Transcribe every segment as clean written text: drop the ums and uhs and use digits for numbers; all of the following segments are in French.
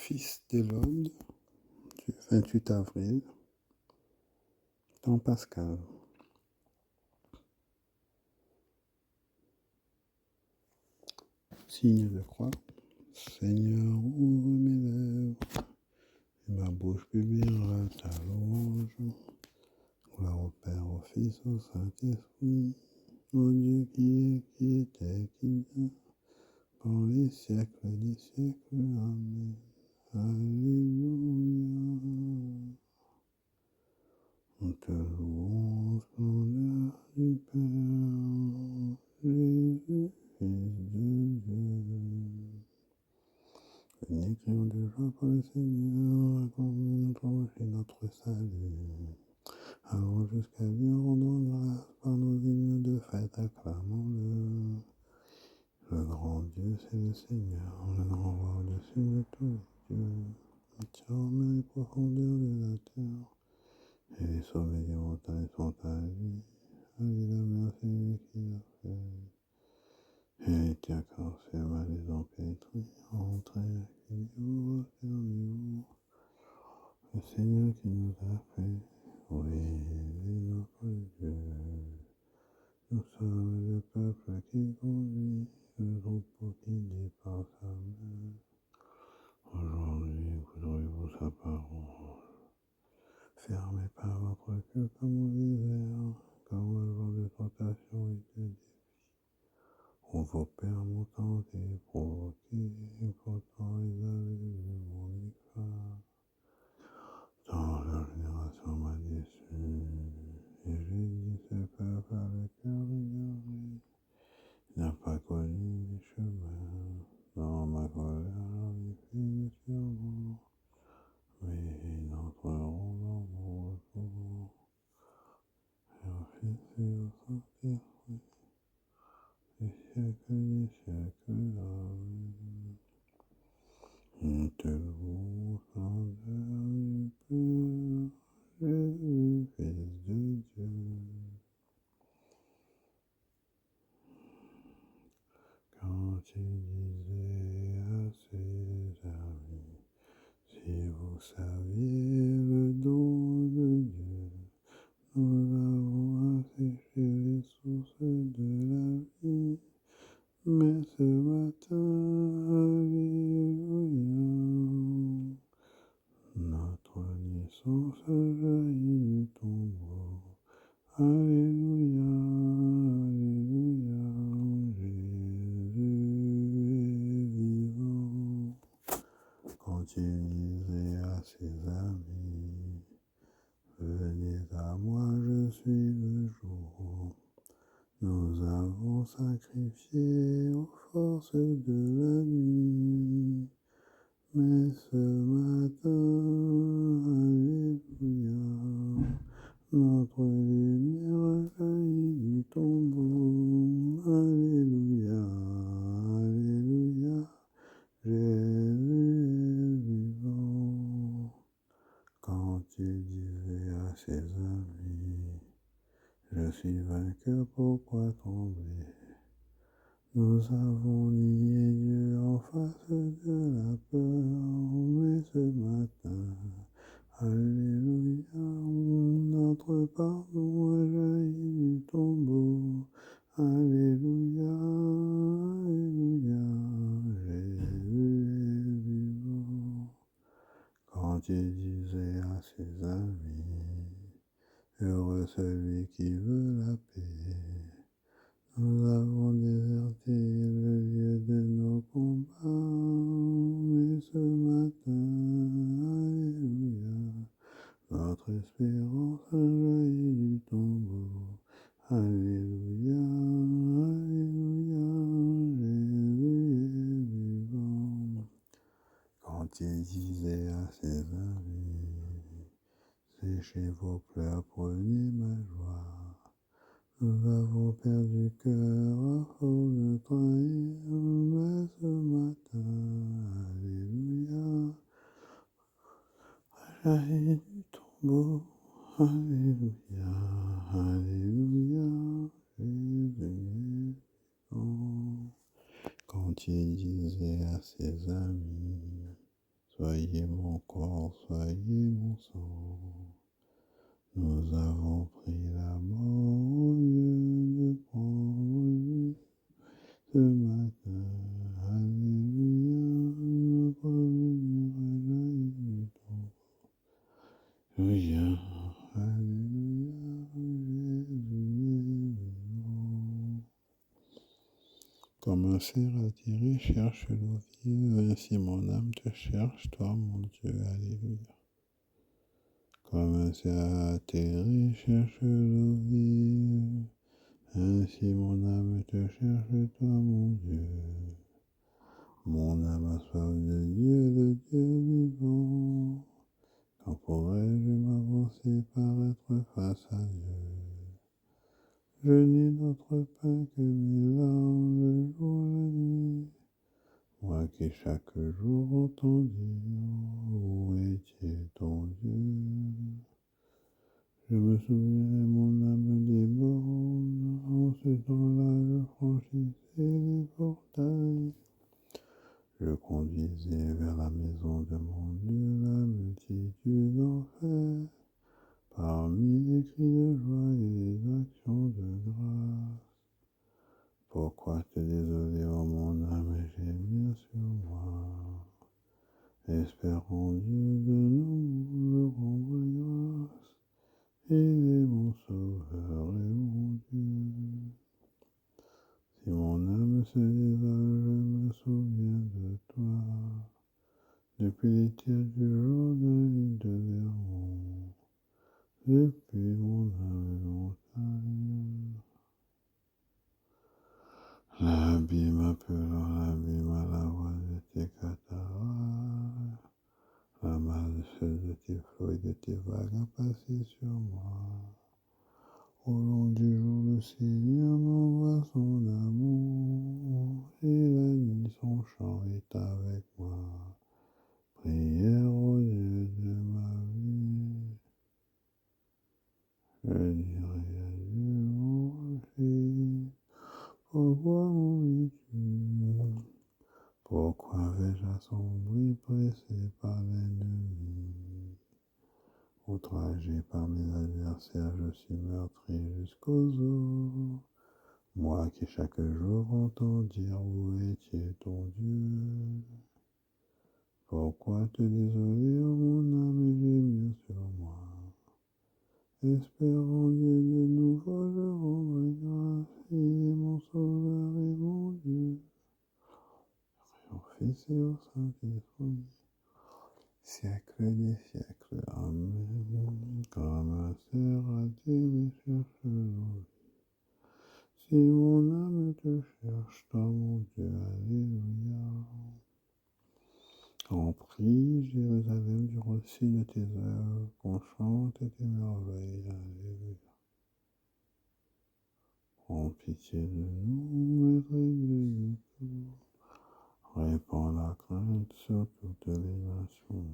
Fils d'Élode, du 28 avril, temps pascal. Signe de croix. Seigneur, ouvre mes lèvres, et ma bouche publiera ta louange. Gloire au Père, au Fils, au Saint-Esprit, au Dieu qui était, qui vient, pour les siècles des siècles. Amen. Alléluia. On te loue, splendeur du Père, Jésus, Fils de Dieu. Venez, crions de joie pour le Seigneur, acclamons notre salut. Allons jusqu'à lui, rendons grâce par nos hymnes de fête, acclamons-le. Le grand Dieu, c'est le Seigneur, le grand roi au-dessus de tous les dieux. Il tient les profondeurs de la terre. Et les sommets des montagnes sont à lui. À lui la mer, c'est lui qui l'a fait. Et qui a cassé ma maison pétrie. Entrez, accueillez-vous, fermez-vous. Le Seigneur qui nous a fait. Oui, il est notre Dieu. Nous sommes le peuple qui conduit, le troupeau qui dépasse sa main. Aujourd'hui, écouterez-vous sa parole. Fermez pas votre cœur comme au désert, comme le jour de tentation et de défi, où vos pères m'ont tenté et provoqué, et pourtant ils avaient vu mon éclat. Tant la génération m'a déçu, et j'ai dit ce peuple a le cœur égaré, il n'a pas connu les chemins, dans ma colère j'ai fait le serment. Mais ils entreront dans mon repos, et au Fils et au Saint-Esprit, des siècles, Amen. On te loue, splendeur du Père, Jésus, Fils de Dieu. Quand il disait à ses amis, si vous saviez le don de Dieu, nous avons asséché les sources de la vie, mais ce matin, alléluia, notre naissance jaillit du tombeau. Alléluia, alléluia, Jésus est vivant. Quand il disait à ses amis, venez à moi, je suis le jour. Nous avons sacrifié aux forces de la nuit, mais ce matin, alléluia, notre lumière jaillit du tombeau. Alléluia, alléluia, Jésus est vivant. Quand il disait à ses amis, je suis vainqueur, pourquoi trembler? Nous avons nié Dieu en face de la peur, mais ce matin, alléluia, notre pardon a jailli du tombeau. Alléluia, alléluia, Jésus est vivant. Quand il disait à ses amis, heureux celui qui veut la paix, nous avons déserté le lieu de nos combats, mais ce matin, alléluia, notre espérance a jailli du tombeau. Alléluia, alléluia, Jésus est vivant. Quand il disait à ses amis, séchez vos pleurs, prenez ma joie. Nous avons perdu cœur à force de trahir, mais ce matin, alléluia, a jailli du tombeau. Alléluia, alléluia, Jésus est vivant. Quand il disait à ses amis, soyez mon corps, soyez mon sang. Nous avons pris la mort au lieu de prendre vie ce matin. Alléluia, notre venir est jailli du temps. Alléluia, alléluia, Jésus est vivant. Comme un cerf attiré cherche l'eau vive, ainsi mon âme te cherche, toi mon Dieu, alléluia. Comme un cerf atterri cherche l'eau vive, ainsi mon âme te cherche, toi mon Dieu. Mon âme a soif de Dieu vivant. Quand pourrais-je m'avancer par être face à Dieu? Je n'ai d'autre pain que mes larmes le jour et la nuit. Moi qui chaque jour entends dire, où est ton Dieu? Je me souviens, mon âme déborde, en ce temps-là je franchissais les portails. Je conduisais vers la maison de mon Dieu la multitude d'enfer, parmi les cris de joie et les actions de grâce. Pourquoi te désoler, oh mon âme, et gémir sur moi? Espère en Dieu de nous le rendre grâce. Il est mon sauveur et mon Dieu. Si mon âme se désole, je me souviens de toi. Depuis les tiers du Jourdain et de l'Hermon, depuis mon âme montagne. L'abîme appelant l'abîme à la voix de tes cataractes. La masse de tes flots et de tes vagues a passé sur moi. Au long du jour, le Seigneur m'envoie son amour, et la nuit, son chant est avec moi. Prière au Dieu de ma vie. Je dirai à Dieu mon rocher, pourquoi m'oublies-tu? Pourquoi vais-je assombri, pressé par l'ennemi? Outragé par mes adversaires, je suis meurtri jusqu'aux os. Moi qui chaque jour entends dire, où est ton Dieu? Pourquoi te désoler, oh mon âme, et gémir sur moi? Espérant Dieu de nouveau, je rendrai grâce. Il est mon sauveur et mon Dieu. Au Fils et au Saint-Esprit, siècle des siècles. Amen. Comme un cerf attiré cherche l'eau. Si mon âme te cherche, toi mon Dieu, alléluia. On prie, Jérusalem, du récit de tes œuvres, qu'on chante tes merveilles, alléluia. Prends pitié de nous, Maître Dieu de tout. Répands la crainte sur toutes les nations.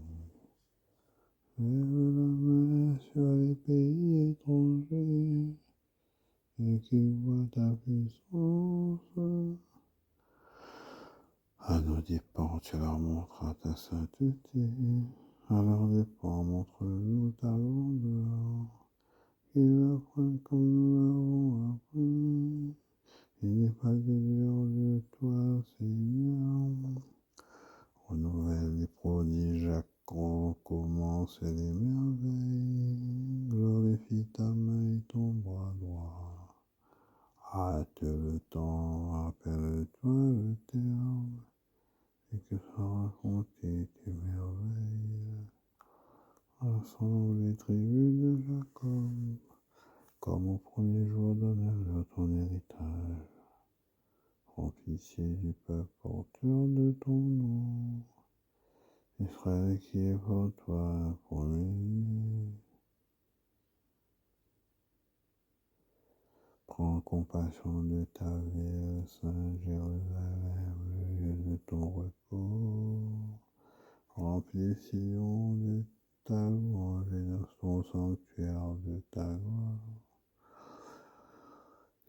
Lève la main sur les pays étrangers, et qui voient ta puissance. À nos dépens, tu leur montras ta sainteté. À leurs dépens, montre-nous ta grandeur. Qu'ils apprennent comme nous l'avons appris. Il n'est pas de dur de toi, Seigneur. Renouvelle les prodiges, commence les merveilles. Glorifie ta main et ton bras droit. Hâte le temps, rappelle-toi le terme, et que soient racontées tes merveilles. Rassemble les tribus de Jacob, comme au premier jour, donne-leur ton héritage. Prends pitié du peuple porteur de ton nom. Israël qui est pour toi promis. Prends compassion de ta ville, Saint Jérusalem, le lieu de ton repos. Remplis Sion de ta louange et dans ton sanctuaire de ta gloire.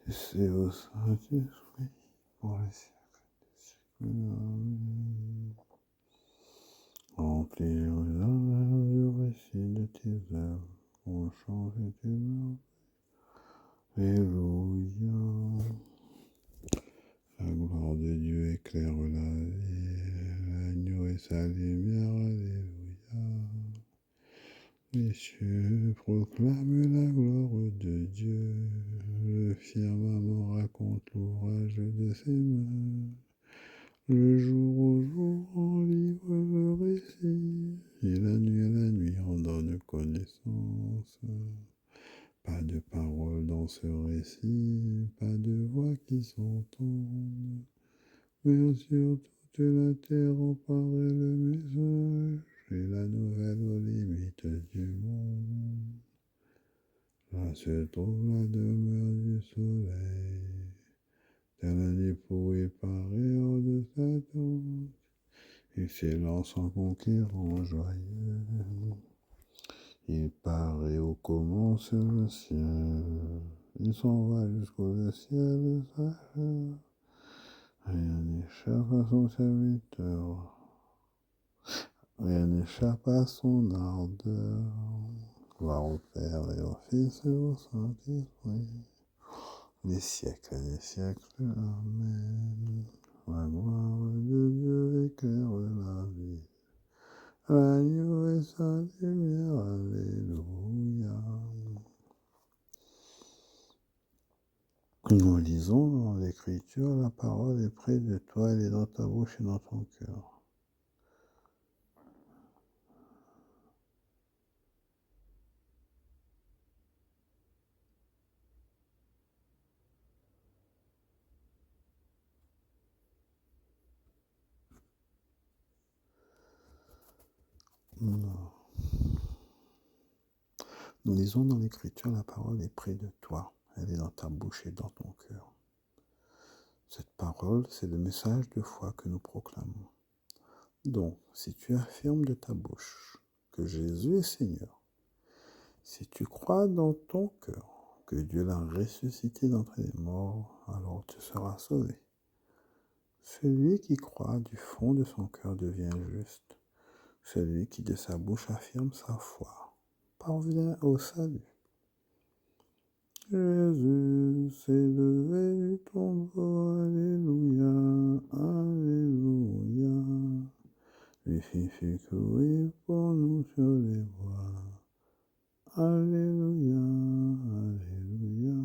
Et c'est au Saint-Esprit pour les siècles des siècles. Amen. En remplir le récit de tes œuvres, ont changé tes mœurs. Alléluia. La gloire de Dieu éclaire la vie, l'agneau et sa lumière, alléluia. Les cieux proclament la gloire de Dieu, le firmament raconte l'ouvrage de ses mains. Le jour au jour en livre le récit, et la nuit en donne connaissance. Pas de parole dans ce récit, pas de voix qui s'entendent, mais sur toute la terre en paraît le message, et la nouvelle aux limites du monde. Là se trouve la demeure du soleil, tel un époux éparé hors de sa tente, il s'élance en conquérant joyeux. Il part et où commence le ciel, il s'en va jusqu'au ciel s'achève. Rien n'échappe à son serviteur, rien n'échappe à son ardeur. Gloire au Père et au Fils et au Saint-Esprit, des siècles et des siècles. Amen. La gloire de Dieu éclaire la vie, l'agneau et sa lumière, alléluia. Nous lisons dans l'Écriture, la parole est près de toi, elle est dans ta bouche et dans ton cœur. Nous lisons dans l'Écriture, la parole est près de toi, elle est dans ta bouche et dans ton cœur. Cette parole, c'est le message de foi que nous proclamons. Donc, si tu affirmes de ta bouche que Jésus est Seigneur, si tu crois dans ton cœur que Dieu l'a ressuscité d'entre les morts, alors tu seras sauvé. Celui qui croit du fond de son cœur devient juste. Celui qui de sa bouche affirme sa foi parvient au salut. Jésus s'est levé du tombeau, alléluia, alléluia. Lui fut cloué pour nous sur les bois. Alléluia, alléluia.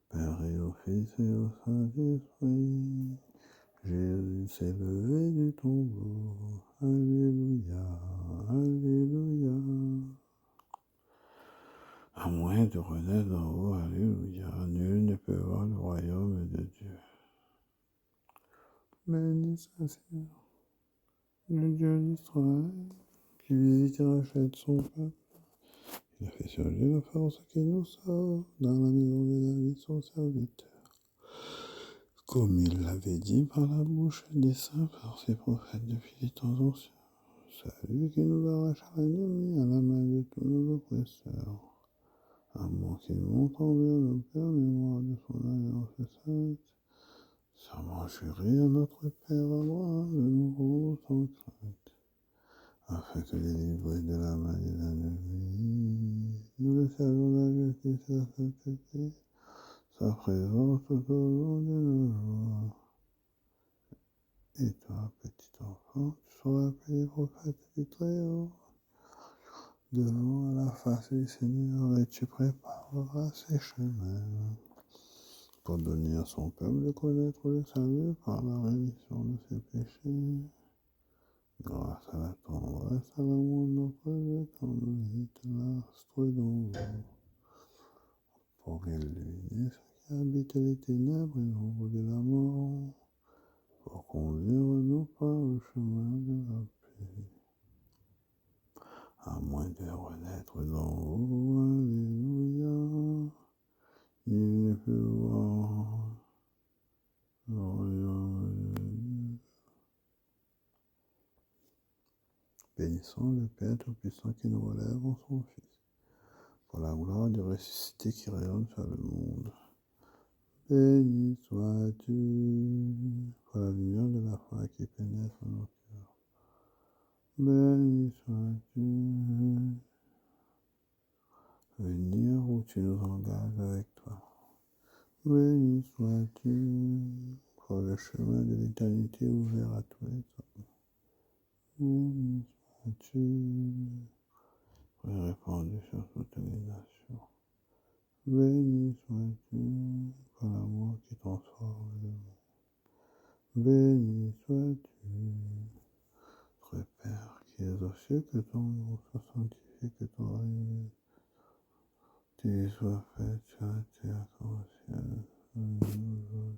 Père et au Fils et au Saint-Esprit, Jésus s'est levé du tombeau. Alléluia, alléluia. À moins de renaître d'en haut, alléluia, nul ne peut voir le royaume de Dieu. Béni soit Seigneur, le Dieu d'Israël, qui visite et rachète son peuple. Il a fait surgir la force qui nous sauve dans la maison de David, son serviteur. Comme il l'avait dit par la bouche des saints, par ses prophètes depuis les temps anciens. Celui qui nous arrache à l'ennemi, à la main de tous nos oppresseurs. À moins qu'il monte en vers nos pères, mémoire de son alliance sainte. Serment juré à notre Père Abraham de nous rendre sans crainte, afin que délivrés de la main des ennemis, nous le servons la justice et la sainteté, sa présence tout au long de nos jours. Et toi, petit enfant, tu seras appelé prophète du Très-Haut. Devant la face du Seigneur, et tu prépareras ses chemins, pour donner à son peuple de connaître le salut par la rémission de ses péchés, grâce à la tendresse, à l'amour de notre Dieu, quand nous vite l'astre d'en haut, pour illuminer ceux qui habitent les ténèbres et l'ombre de la mort, pour conduire nos pas au chemin de la paix. À moins de renaître d'en haut, alléluia, il ne peut voir le royaume de Dieu. Bénissons le Père Tout-Puissant qui nous relève en son Fils, pour la gloire du ressuscité qui rayonne sur le monde. Béni sois-tu, pour la lumière de la foi qui pénètre nos cœurs. béni sois-tu. Venir où tu nous engages avec toi. Béni sois-tu pour le chemin de l'éternité ouvert à tous les hommes. Béni sois-tu pour répandu sur toutes les nations. Béni sois-tu pour l'amour qui transforme le monde. Béni sois-tu, notre Père qui es aux cieux, que ton nom soit sanctifié, que ton règne tu sois fait sur la terre comme au ciel. Donne-nous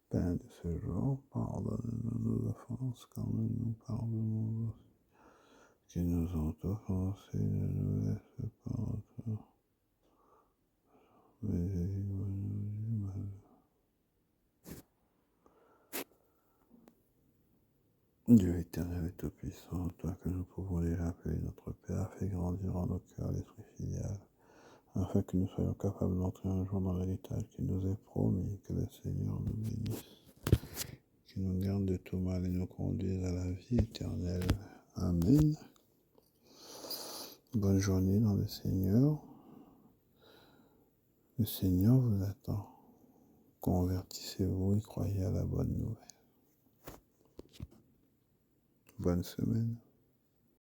pain de ce jour, pardonne-nous nos offenses, comme nous pardonnons aussi qui nous ont offensés, ne nous laisse pas entrer, mais délivre-nous du mal. Dieu éternel et tout-puissant, toi que nous pouvons déjà appeler notre Père, fais grandir en nos cœurs l'esprit filial, afin que nous soyons capables d'entrer un jour dans l'héritage qui nous est promis, que le Seigneur nous bénisse, qui nous garde de tout mal et nous conduise à la vie éternelle. Amen. Bonne journée dans le Seigneur. Le Seigneur vous attend. Convertissez-vous et croyez à la bonne nouvelle. Bonne semaine.